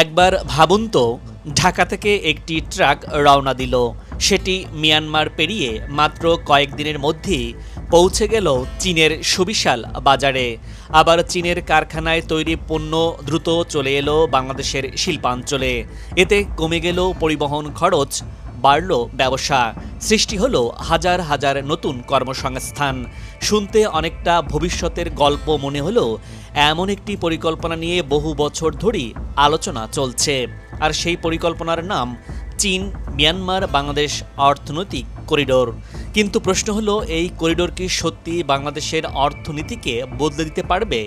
একবার ভাবুন তো, ঢাকা থেকে একটি ট্রাক রওনা দিল। সেটি মিয়ানমার পেরিয়ে মাত্র কয়েকদিনের মধ্যেই পৌঁছে গেল চীনের সুবিশাল বাজারে। আবার চীনের কারখানায় তৈরি পণ্য দ্রুত চলে এলো বাংলাদেশের শিল্পাঞ্চলে। এতে কমে গেল পরিবহন খরচ, বাড়ল ব্যবসা, সৃষ্টি হলো হাজার হাজার নতুন কর্মসংস্থান। শুনতে অনেকটা ভবিষ্যতের গল্প মনে হলো এমন একটি পরিকল্পনা নিয়ে বহু বছর ধরেই আলোচনা চলছে। আর সেই পরিকল্পনার নাম চীন মিয়ানমার বাংলাদেশ অর্থনৈতিক করিডোর। কিন্তু প্রশ্ন হলো, এই করিডোর কি সত্যি বাংলাদেশের অর্থনীতিকে বদলে দিতে পারবে,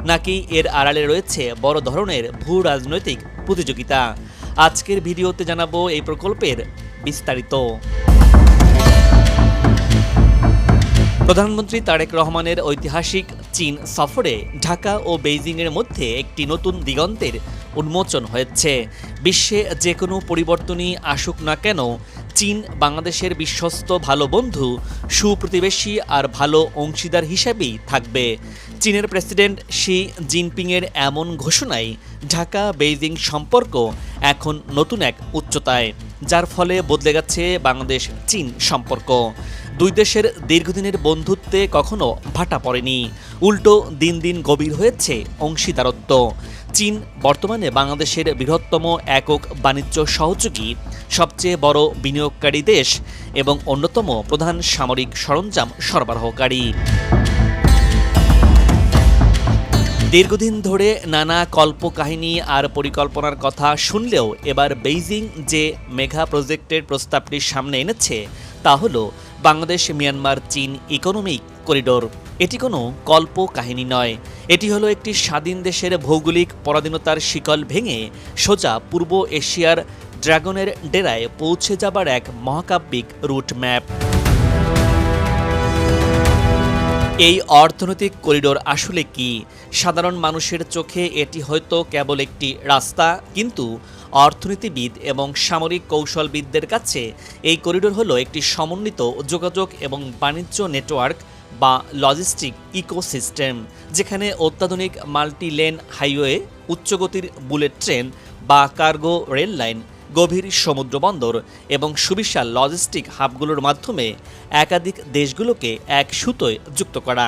নাকি এর আড়ালে রয়েছে বড় ধরনের ভূ রাজনৈতিক প্রতিযোগিতা? আজকের ভিডিওতে জানাবো এই প্রকল্পের বিস্তারিত। প্রধানমন্ত্রী তারেক রহমানের ঐতিহাসিক চীন সফরে ঢাকা ও বেইজিংয়ের মধ্যে একটি নতুন দিগন্তের উন্মোচন হয়েছে। বিশ্বে যে কোনো পরিবর্তনই আসুক না কেন, চীন বাংলাদেশের বিশ্বস্ত ভালো বন্ধু, সুপ্রতিবেশী আর ভালো অংশীদার হিসেবেই থাকবে। চীনের প্রেসিডেন্ট শি জিনপিংয়ের এমন ঘোষণায় ঢাকা বেইজিং সম্পর্ক এখন নতুন এক উচ্চতায়, যার ফলে বদলে গেছে বাংলাদেশ চীন সম্পর্ক। দুই দেশের দীর্ঘদিনের বন্ধুত্বে কখনো ভাটা পড়েনি, উল্টো দিন দিন গভীর হয়েছে অংশীদারত্ব। চীন বর্তমানে বাংলাদেশের বৃহত্তম একক বাণিজ্য সহযোগী, সবচেয়ে বড় বিনিয়োগকারী দেশ এবং অন্যতম প্রধান সামরিক সরঞ্জাম সরবরাহকারী। দীর্ঘদিন ধরে নানা কল্পকাহিনী আর পরিকল্পনার কথা শুনলেও এবার বেইজিং যে মেগা প্রজেক্টের প্রস্তাবটি সামনে এনেছে তা হলো বাংলাদেশ মিয়ানমার চীন ইকোনমিক করিডোর। এটি কোনো কল্প কাহিনী নয়, এটি হলো একটি স্বাধীন দেশের ভৌগোলিক পরাধীনতার শিকল ভেঙে সোজা পূর্ব এশিয়ার ড্রাগনের ডেরায় পৌঁছে যাবার এক মহাকাব্যিক রুট ম্যাপ। এই অর্থনৈতিক করিডোর আসলে কি? সাধারণ মানুষের চোখে এটি হয়তো কেবল একটি রাস্তা, কিন্তু অর্থনীতিবিদ এবং সামরিক কৌশলবিদদের কাছে এই করিডোর হলো একটি সমন্বিত যোগাযোগ এবং বাণিজ্য নেটওয়ার্ক বা লজিস্টিক ইকোসিস্টেম, যেখানে অত্যাধুনিক মাল্টি লেন হাইওয়ে, উচ্চগতির বুলেট ট্রেন বা কার্গো রেল লাইন, গভীর সমুদ্র বন্দর এবং সুবিশাল লজিস্টিক হাবগুলোর মাধ্যমে একাধিক দেশগুলোকে এক সুতোয় যুক্ত করা।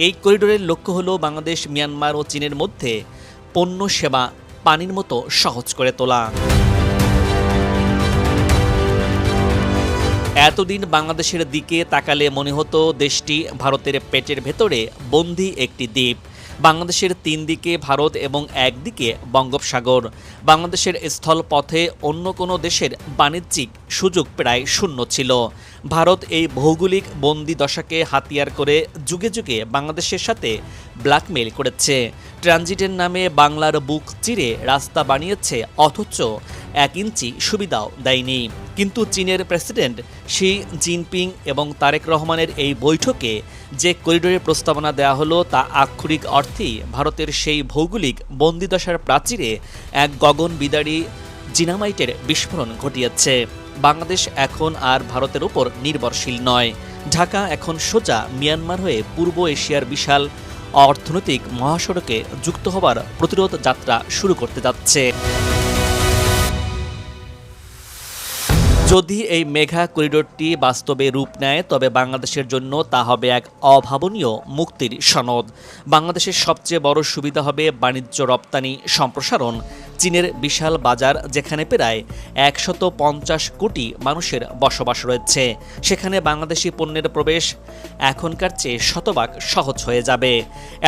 এই করিডোরের লক্ষ্য হলো বাংলাদেশ, মিয়ানমার ও চীনের মধ্যে পণ্য সেবা পানির মতো সহজ করে তোলা। এতদিন বাংলাদেশের দিকে তাকালে মনে হতো দেশটি ভারতের পেটের ভেতরে বন্দী একটি দ্বীপ। বাংলাদেশের তিন দিকে ভারত এবং একদিকে বঙ্গোপসাগর। বাংলাদেশের স্থলপথে অন্য কোনো দেশের বাণিজ্যিক সুযোগ প্রায় শূন্য ছিল। ভারত এই ভৌগোলিক বন্দি দশাকে হাতিয়ার করে যুগে যুগে বাংলাদেশের সাথে ব্ল্যাকমেইল করেছে। ট্রানজিটের নামে বাংলার বুক চিরে রাস্তা বানিয়েছে, অথচ 1 ইঞ্চি সুবিধাও দেয়নি। কিন্তু চীনের প্রেসিডেন্ট শি জিনপিং এবং তারেক রহমানের এই বৈঠকে যে করিডোরের প্রস্তাবনা দেওয়া হলো তা আক্ষরিক অর্থেই ভারতের সেই ভৌগোলিক বন্দিদশার প্রাচীরে এক গগনবিদারী জিনামাইটের বিস্ফোরণ ঘটিয়েছে। বাংলাদেশ এখন আর ভারতের উপর নির্ভরশীল নয়। ঢাকা এখন সোজা মিয়ানমার হয়ে পূর্ব এশিয়ার বিশাল অর্থনৈতিক মহাসড়কে যুক্ত হবার প্রতিরোধ যাত্রা শুরু করতে যাচ্ছে। যদি এই মেগা করিডোরটি বাস্তবে রূপ নেয়, তবে বাংলাদেশের জন্য তা হবে এক অভাবনীয় মুক্তির সনদ। বাংলাদেশের সবচেয়ে বড় সুবিধা হবে বাণিজ্য রপ্তানি সম্প্রসারণ। চীনের বিশাল বাজার, যেখানে প্রায় 150 কোটি মানুষের বসবাস রয়েছে, সেখানে বাংলাদেশি পণ্যের প্রবেশ এখনকার চেয়ে শতভাগ সহজ হয়ে যাবে।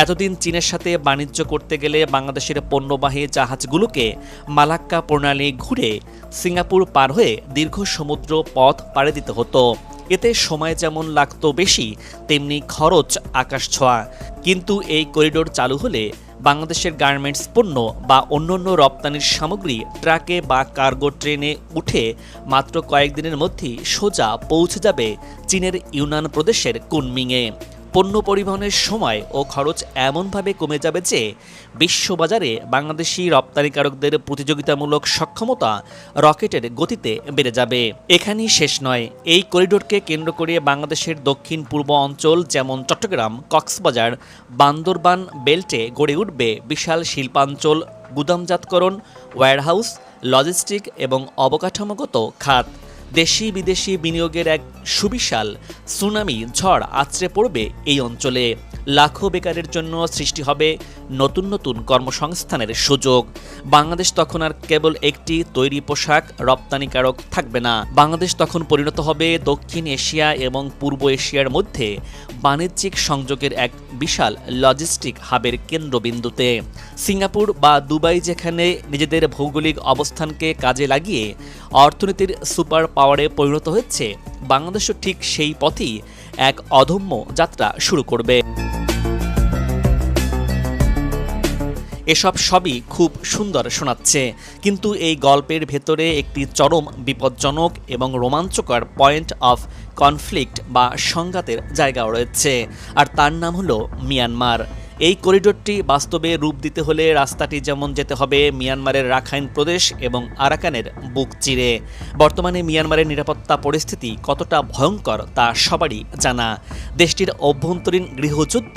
এতদিন চীনের সাথে বাণিজ্য করতে গেলে বাংলাদেশের পণ্যবাহী জাহাজগুলোকে মালাক্কা প্রণালী ঘুরে সিঙ্গাপুর পার হয়ে দীর্ঘ সমুদ্র পথ পাড়ি দিতে হতো। এতে সময় যেমন লাগতো বেশি, তেমনি খরচ আকাশ ছোঁয়া। কিন্তু এই করিডোর চালু হলে বাংলাদেশের গার্মেন্টস পণ্য বা অন্যান্য রপ্তানির সামগ্রী ট্রাকে বা কার্গো ট্রেনে উঠে মাত্র কয়েকদিনের মধ্যেই সোজা পৌঁছে যাবে চীনের ইউনান প্রদেশের কুনমিংয়ে। পণ্য পরিবহনের সময় ও খরচ এমনভাবে কমে যাবে যে বিশ্ববাজারে বাংলাদেশি রপ্তানিকারকদের প্রতিযোগিতামূলক সক্ষমতা রকেটের গতিতে বেড়ে যাবে। এখানেই শেষ নয়, এই করিডোরকে কেন্দ্র করে বাংলাদেশের দক্ষিণ পূর্ব অঞ্চল যেমন চট্টগ্রাম, কক্সবাজার, বান্দরবান বেল্টে গড়ে উঠবে বিশাল শিল্পাঞ্চল, গুদামজাতকরণ, ওয়্যারহাউস, লজিস্টিক এবং অবকাঠামোগত খাত। দেশি বিদেশি বিনিয়োগের এক সুবিশাল সুনামি ঝড় আছড়ে পড়বে এই অঞ্চলে। লাখো বেকারের জন্য সৃষ্টি হবে নতুন নতুন কর্মসংস্থানের সুযোগ। বাংলাদেশ তখন আর কেবল একটি তৈরি পোশাক রপ্তানিকারক থাকবে না। বাংলাদেশ তখন পরিণত হবে দক্ষিণ এশিয়া এবং পূর্ব এশিয়ার মধ্যে বাণিজ্যিক সংযোগের এক বিশাল লজিস্টিক হাবের কেন্দ্রবিন্দুতে। সিঙ্গাপুর বা দুবাই যেখানে নিজেদের ভৌগোলিক অবস্থানকে কাজে লাগিয়ে অর্থনীতির সুপার পাওয়ারে পরিণত হচ্ছে, বাংলাদেশও ঠিক সেই পথেই এক অদম্য যাত্রা শুরু করবে। এসব সবই খুব সুন্দর শোনাচ্ছে, কিন্তু এই গল্পের ভেতরে একটি চরম বিপজ্জনক এবং রোমাঞ্চকর পয়েন্ট অফ কনফ্লিক্ট বা সংঘাতের জায়গাও রয়েছে, আর তার নাম হলো মিয়ানমার। এই করিডোরটি বাস্তবে রূপ দিতে হলে রাস্তাটি যেমন যেতে হবে মিয়ানমারের রাখাইন প্রদেশ এবং আরাকানের বুক চিরে। বর্তমানে মিয়ানমারের নিরাপত্তা পরিস্থিতি কতটা ভয়ঙ্কর তা সবারই জানা। দেশটির অভ্যন্তরীণ গৃহযুদ্ধ,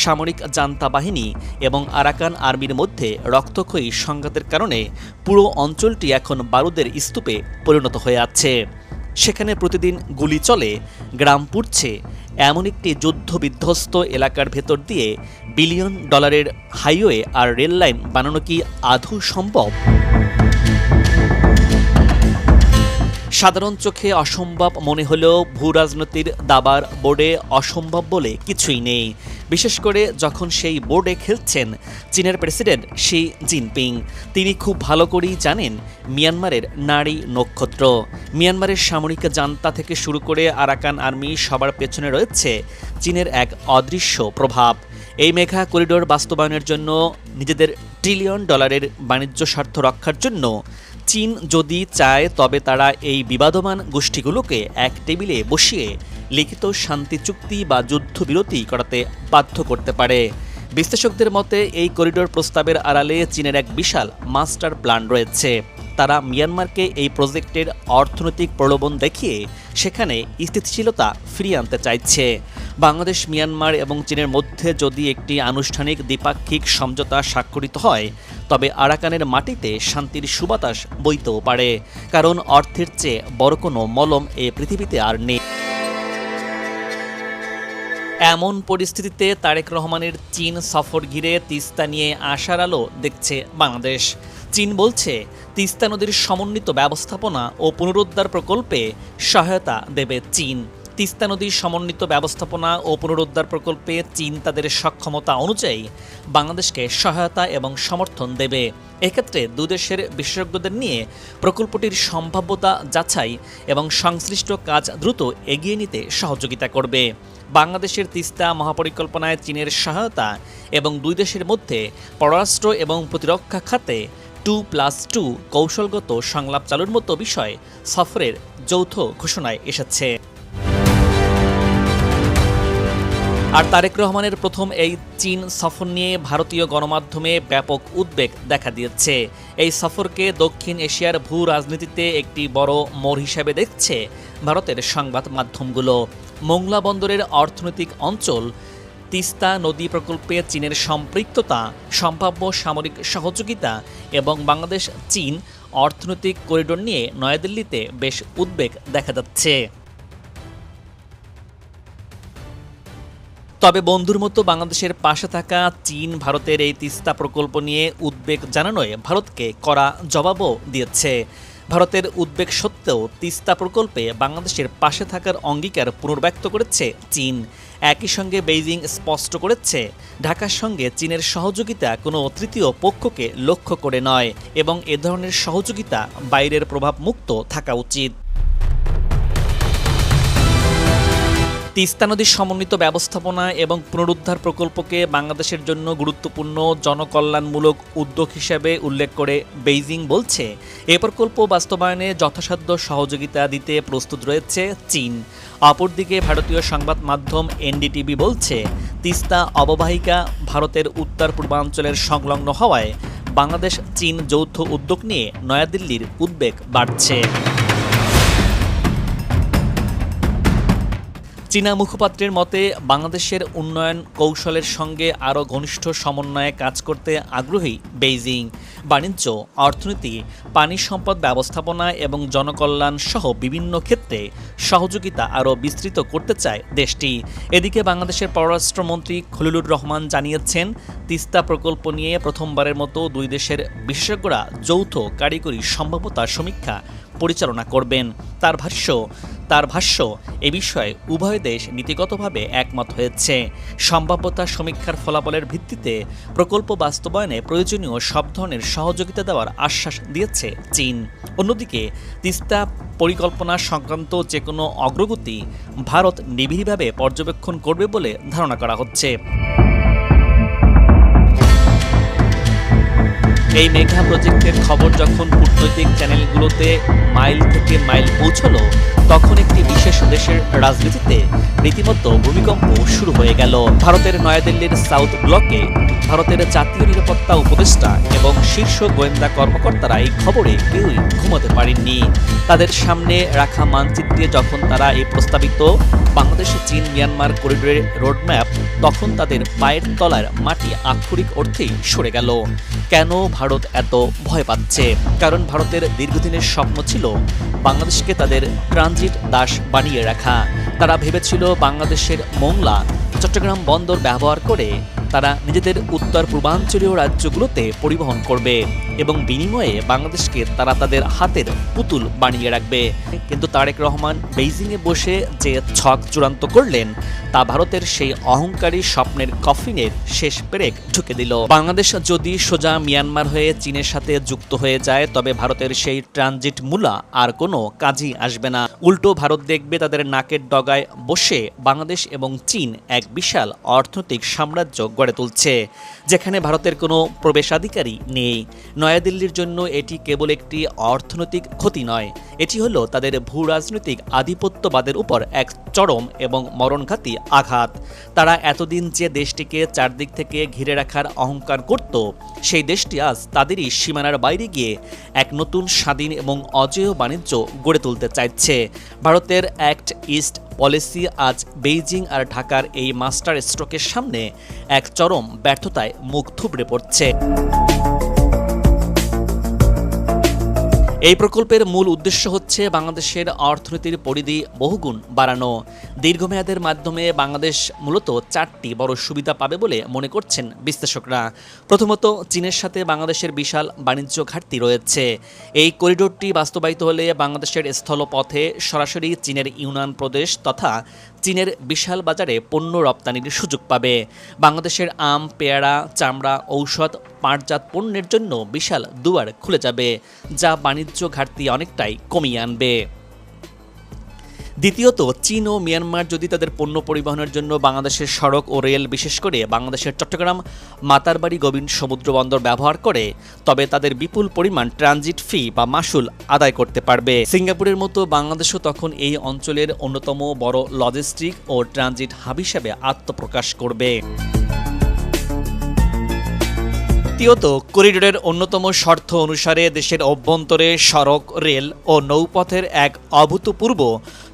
সামরিক জান্তা বাহিনী এবং আরাকান আর্মির মধ্যে রক্তক্ষয়ী সংঘাতের কারণে পুরো অঞ্চলটি এখন বারুদের স্তূপে পরিণত হয়ে আছে। সেখানে প্রতিদিন গুলি চলে, গ্রাম পুড়ছে। এমন একটি যুদ্ধ বিধ্বস্ত এলাকার ভেতর দিয়ে বিলিয়ন ডলারের হাইওয়ে আর রেল লাইন বানানো কি আদৌ সম্ভব? সাধারণ চোখে অসম্ভব মনে হলেও ভূরাজনীতির দাবার বোর্ডে অসম্ভব বলে কিছুই নেই, বিশেষ করে যখন সেই বোর্ডে খেলছেন চীনের প্রেসিডেন্ট শি জিনপিং। তিনি খুব ভালো করেই জানেন মিয়ানমারের নারী নক্ষত্র। মিয়ানমারের সামরিক জান্তা থেকে শুরু করে আরাকান আর্মি সবার পেছনে রয়েছে চীনের এক অদৃশ্য প্রভাব। এই মেঘা করিডোর বাস্তবায়নের জন্য নিজেদের ট্রিলিয়ন ডলারের বাণিজ্য স্বার্থ রক্ষার জন্য চীন যদি চায় তবে তারা এই বিবাদমান গোষ্ঠীগুলোকে এক টেবিলে বসিয়ে লিখিত শান্তি চুক্তি বা যুদ্ধবিরতি করাতে বাধ্য করতে পারে। বিশ্লেষকদের মতে এই করিডোর প্রস্তাবের আড়ালে চীনের এক বিশাল মাস্টার প্ল্যান রয়েছে। তারা মিয়ানমারকে এই প্রজেক্টের অর্থনৈতিক প্রলোভন দেখিয়ে সেখানে স্থিতিশীলতা ফিরিয়ে আনতে চাইছে। বাংলাদেশ, মিয়ানমার এবং চীনের মধ্যে যদি একটি আনুষ্ঠানিক দ্বিপাক্ষিক সমঝোতা স্বাক্ষরিত হয় তবে আরাকানের মাটিতে শান্তির সুবাতাস বইতেও পারে, কারণ অর্থের চেয়ে বড় কোনো মলম এই পৃথিবীতে আর নেই। এমন পরিস্থিতিতে তারেক রহমানের চীন সফর ঘিরে তিস্তা নিয়ে আশার আলো দেখছে বাংলাদেশ। চীন বলছে তিস্তা নদীর সমন্বিত ব্যবস্থাপনা ও পুনরুদ্ধার প্রকল্পে সহায়তা দেবে চীন। তিস্তা নদীর সমন্বিত ব্যবস্থাপনা ও পুনরুদ্ধার প্রকল্পে চীন তাদের সক্ষমতা অনুযায়ী বাংলাদেশকে সহায়তা এবং সমর্থন দেবে। এক্ষেত্রে দুদেশের বিশেষজ্ঞদের নিয়ে প্রকল্পটির সম্ভাব্যতা যাচাই এবং সংশ্লিষ্ট কাজ দ্রুত এগিয়ে নিতে সহযোগিতা করবে। বাংলাদেশের তিস্তা মহাপরিকল্পনায় চীনের সহায়তা এবং দুই দেশের মধ্যে পররাষ্ট্র এবং প্রতিরক্ষা খাতে 2+2 কৌশলগত সংলাপ চালুর মতো বিষয় সফরের যৌথ ঘোষণায় এসেছে। আর তারেক রহমানের প্রথম এই চীন সফর নিয়ে ভারতীয় গণমাধ্যমে ব্যাপক উদ্বেগ দেখা দিয়েছে। এই সফরকে দক্ষিণ এশিয়ার ভূ রাজনীতিতে একটি বড় মোড় হিসেবে দেখছে ভারতের সংবাদ মাধ্যমগুলো। মোংলা বন্দরের অর্থনৈতিক অঞ্চল, তিস্তা নদী প্রকল্পে চীনের সম্পৃক্ততা, সম্ভাব্য সামরিক সহযোগিতা এবং বাংলাদেশ চীন অর্থনৈতিক করিডোর নিয়ে নয়াদিল্লিতে বেশ উদ্বেগ দেখা যাচ্ছে। তবে বন্ধুর মতো বাংলাদেশের পাশে থাকা চীন ভারতের এই তিস্তা প্রকল্প নিয়ে উদ্বেগ জানানোয় ভারতকে কড়া জবাবও দিয়েছে। ভারতের উদ্বেগ সত্ত্বেও তিস্তা প্রকল্পে বাংলাদেশের পাশে থাকার অঙ্গীকার পুনর্ব্যক্ত করেছে চীন। একই সঙ্গে বেইজিং স্পষ্ট করেছে ঢাকার সঙ্গে চীনের সহযোগিতা কোনো তৃতীয় পক্ষকে লক্ষ্য করে নয় এবং এ ধরনের সহযোগিতা বাইরের প্রভাব মুক্ত থাকা উচিত। তিস্তা নদীর সমন্বিত ব্যবস্থাপনা এবং পুনরুদ্ধার প্রকল্পকে বাংলাদেশের জন্য গুরুত্বপূর্ণ জনকল্যাণমূলক উদ্যোগ হিসেবে উল্লেখ করে বেইজিং বলছে, এ প্রকল্প বাস্তবায়নে যথাসাধ্য সহযোগিতা দিতে প্রস্তুত রয়েছে চীন। অপরদিকে ভারতীয় সংবাদ মাধ্যম এনডিটিভি বলছে, তিস্তা অববাহিকা ভারতের উত্তর পূর্বাঞ্চলের সংলগ্ন হওয়ায় বাংলাদেশ চীন যৌথ উদ্যোগ নিয়ে নয়াদিল্লির উদ্বেগ বাড়ছে। চীনা মুখপাত্রের মতে, বাংলাদেশের উন্নয়ন কৌশলের সঙ্গে আরও ঘনিষ্ঠ সমন্বয়ে কাজ করতে আগ্রহী বেইজিং। বাণিজ্য, অর্থনীতি, পানি সম্পদ ব্যবস্থাপনা এবং জনকল্যাণ সহ বিভিন্ন ক্ষেত্রে সহযোগিতা আরও বিস্তৃত করতে চায় দেশটি। এদিকে বাংলাদেশের পররাষ্ট্রমন্ত্রী খলিলুর রহমান জানিয়েছেন, তিস্তা প্রকল্প নিয়ে প্রথমবারের মতো দুই দেশের বিশেষজ্ঞরা যৌথ কারিগরি সম্ভাব্যতা সমীক্ষা পরিচালনা করবেন। তার ভাষ্য, এ বিষয়ে উভয় দেশ নীতিগতভাবে একমত হয়েছে। সম্ভাব্যতা সমীক্ষার ফলাফলের ভিত্তিতে প্রকল্প বাস্তবায়নে প্রয়োজনীয় সব ধরনের সহযোগিতা দেওয়ার আশ্বাস দিয়েছে চীন। অন্যদিকে তিস্তা পরিকল্পনা সংক্রান্ত যে কোনো অগ্রগতি ভারত নিবিড়ভাবে পর্যবেক্ষণ করবে বলে ধারণা করা হচ্ছে। এই মেঘা প্রজেক্টের খবর যখন কূটনৈতিক চ্যানেলগুলোতে মাইল থেকে মাইল পৌঁছল, তখন একটি বিশেষ দেশের রাজনীতিতে রীতিমতো ভূমিকম্প শুরু হয়ে গেল। ভারতের নয়াদিল্লির সাউথ ব্লকে ভারতের জাতীয় নিরাপত্তা উপদেষ্টা এবং শীর্ষ গোয়েন্দা কর্মকর্তারা এই খবরে কেউই ঘুমাতে পারেননি। তাদের সামনে রাখা মানচিত্রে যখন তারা এই প্রস্তাবিত বাংলাদেশ চীন মিয়ানমার করিডোরের রোডম্যাপ, তখন তাদের পায়ের তলার মাটি আক্ষরিক অর্থেই সরে গেল। কেন ভারত এত ভয় পাচ্ছে? কারণ ভারতের দীর্ঘদিনের স্বপ্ন ছিল বাংলাদেশকে তাদের ট্রানজিট দাস বানিয়ে রাখা। তারা ভেবেছিল বাংলাদেশের মোংলা, চট্টগ্রাম বন্দর ব্যবহার করে তারা নিজেদের উত্তর পূর্বাঞ্চলীয় রাজ্যগুলোতে পরিবহন করবে এবং বিনিময়ে বাংলাদেশকে তারা তাদের হাতের পুতুল বানিয়ে রাখবে। কিন্তু তারেক রহমান বেইজিংয়ে বসে যে ছক চূড়ান্ত করলেন, তা ভারতের সেই অহংকারী স্বপ্নের কফিনের শেষ পেরেক ঢুকে দিল। বাংলাদেশ যদি সোজা মিয়ানমার হয়ে চীনের সাথে যুক্ত হয়ে যায়, তবে ভারতের সেই ট্রানজিট মূলা আর কোনো কাজই আসবে না। উল্টো ভারত দেখবে তাদের নাকের ডগায় বসে বাংলাদেশ এবং চীন এক বিশাল অর্থনৈতিক সাম্রাজ্য গড়ে তুলছে, যেখানে ভারতের কোনো প্রবেশাধিকারী নেই। নয়াদিল্লির জন্য এটি কেবল একটি অর্থনৈতিক ক্ষতি নয়, এটি হলো তাদের ভূ রাজনৈতিক আধিপত্যবাদের উপর এক চরম এবং মরণঘাতী আঘাত। তারা এতদিন যে দেশটিকে চারদিক থেকে ঘিরে রাখার অহংকার করত, সেই দেশটি আজ তাদেরই সীমানার বাইরে গিয়ে এক নতুন স্বাধীন এবং অজেয় বাণিজ্য গড়ে তুলতে চাইছে। ভারতের অ্যাক্ট ইস্ট পলিসি আজ বেইজিং আর ঢাকার এই মাস্টার স্ট্রোকের সামনে এক চরম ব্যর্থতায় মুখ থুবড়ে পড়ছে। এই প্রকল্পের মূল উদ্দেশ্য হচ্ছে বাংলাদেশের অর্থনীতির পরিধি বহুগুণ বাড়ানো। দীর্ঘমেয়াদের মাধ্যমে বাংলাদেশ মূলত 4টি বড় সুবিধা পাবে বলে মনে করছেন বিশ্লেষকরা। প্রথমত, চীনের সাথে বাংলাদেশের বিশাল বাণিজ্য ঘাটতি রয়েছে। এই করিডোরটি বাস্তবায়িত হলে বাংলাদেশের স্থলপথে সরাসরি চীনের ইউনান প্রদেশ তথা চীনের বিশাল বাজারে পণ্য রপ্তানির সুযোগ পাবে। বাংলাদেশের আম, পেয়ারা, চামড়া, ঔষধ, পাটজাত পণ্যের জন্য বিশাল দুয়ার খুলে যাবে, যা বাণিজ্য ঘাটতি অনেকটাই কমিয়ে আনবে। দ্বিতীয়ত, চীন ও মিয়ানমার যদি তাদের পণ্য পরিবহনের জন্য বাংলাদেশের সড়ক ও রেল, বিশেষ করে বাংলাদেশের চট্টগ্রাম মাতারবাড়ি গোবিন্দ সমুদ্র বন্দর ব্যবহার করে, তবে তাদের বিপুল পরিমাণ ট্রানজিট ফি বা মাশুল আদায় করতে পারবে। সিঙ্গাপুরের মতো বাংলাদেশও তখন এই অঞ্চলের অন্যতম বড় লজিস্টিক ও ট্রানজিট হাব হিসেবে আত্মপ্রকাশ করবে। তৃতীয়ত, করিডোরের অন্যতম শর্ত অনুসারে দেশের অভ্যন্তরে সড়ক, রেল ও নৌপথের এক অভূতপূর্ব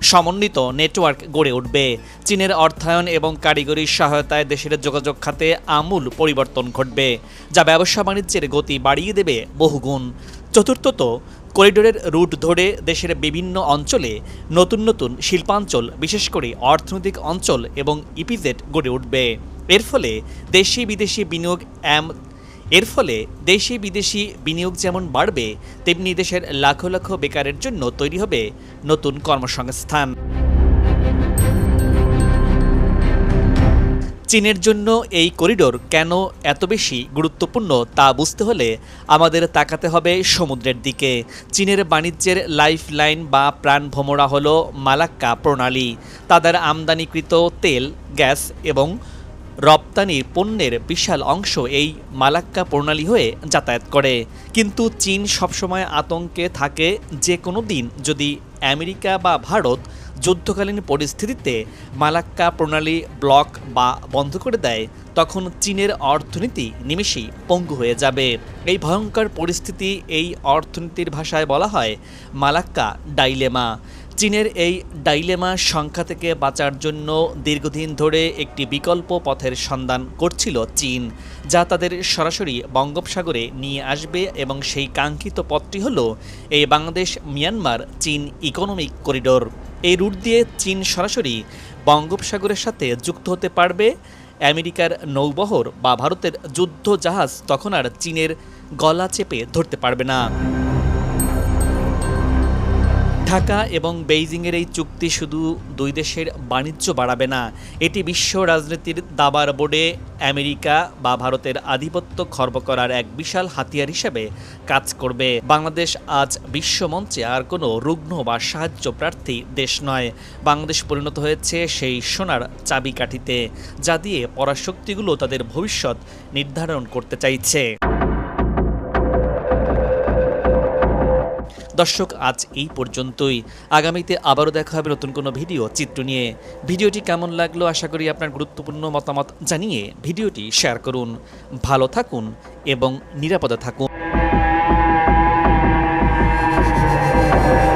সমন্বিত নেটওয়ার্ক গড়ে উঠবে। চীনের অর্থায়ন এবং কারিগরি সহায়তায় দেশের যোগাযোগ খাতে আমূল পরিবর্তন ঘটবে, যা ব্যবসা বাণিজ্যের গতি বাড়িয়ে দেবে বহুগুণ। চতুর্থত, করিডোরের রুট ধরে দেশের বিভিন্ন অঞ্চলে নতুন নতুন শিল্পাঞ্চল, বিশেষ করে অর্থনৈতিক অঞ্চল এবং ইপিজেড গড়ে উঠবে। এর ফলে দেশি বিদেশি বিনিয়োগ যেমন বাড়বে, তেমনি দেশের লাখো লাখো বেকারের জন্য তৈরি হবে নতুন কর্মসংস্থান। চীনের জন্য এই করিডোর কেন এত বেশি গুরুত্বপূর্ণ তা বুঝতে হলে আমাদের তাকাতে হবে সমুদ্রের দিকে। চীনের বাণিজ্যের লাইফ লাইন বা প্রাণভোমরা হল মালাক্কা প্রণালী। তাদের আমদানিকৃত তেল, গ্যাস এবং রপ্তানির পণ্যের বিশাল অংশ এই মালাক্কা প্রণালী হয়ে যাতায়াত করে। কিন্তু চীন সবসময় আতঙ্কে থাকে যে কোনো দিন যদি আমেরিকা বা ভারত যুদ্ধকালীন পরিস্থিতিতে মালাক্কা প্রণালী ব্লক বা বন্ধ করে দেয়, তখন চীনের অর্থনীতি নিমেষেই পঙ্গু হয়ে যাবে। এই ভয়ঙ্কর পরিস্থিতি, এই অর্থনীতির ভাষায় বলা হয় মালাক্কা ডাইলেমা। চীনের এই ডাইলেমা সংখ্যা থেকে বাঁচার জন্য দীর্ঘদিন ধরে একটি বিকল্প পথের সন্ধান করছিল চীন, যা তাদের সরাসরি বঙ্গোপসাগরে নিয়ে আসবে, এবং সেই কাঙ্ক্ষিত পথটি হল এই বাংলাদেশ মিয়ানমার চীন ইকোনমিক করিডোর। এই রুট দিয়ে চীন সরাসরি বঙ্গোপসাগরের সাথে যুক্ত হতে পারবে। আমেরিকার নৌবহর বা ভারতের যুদ্ধ জাহাজ তখন আর চীনের গলা চেপে ধরতে পারবে না। ঢাকা এবং বেইজিংয়ের এই চুক্তি শুধু দুই দেশের বাণিজ্য বাড়াবে না, এটি বিশ্ব রাজনীতির দাবার বোর্ডে আমেরিকা বা ভারতের আধিপত্য খর্ব করার এক বিশাল হাতিয়ার হিসেবে কাজ করবে। বাংলাদেশ আজ বিশ্বমঞ্চে আর কোনো রুগ্ন বা সাহায্য প্রার্থী দেশ নয়। বাংলাদেশ পরিণত হয়েছে সেই সোনার চাবিকাঠিতে, যা দিয়ে পরাশক্তিগুলো তাদের ভবিষ্যৎ নির্ধারণ করতে চাইছে। দর্শক, আজ এই পর্যন্তই। আগামীতে আবারও দেখা হবে নতুন কোনো ভিডিও চিত্র নিয়ে। ভিডিওটি কেমন লাগলো আশা করি আপনার গুরুত্বপূর্ণ মতামত জানিয়ে ভিডিওটি শেয়ার করুন। ভালো থাকুন এবং নিরাপদে থাকুন।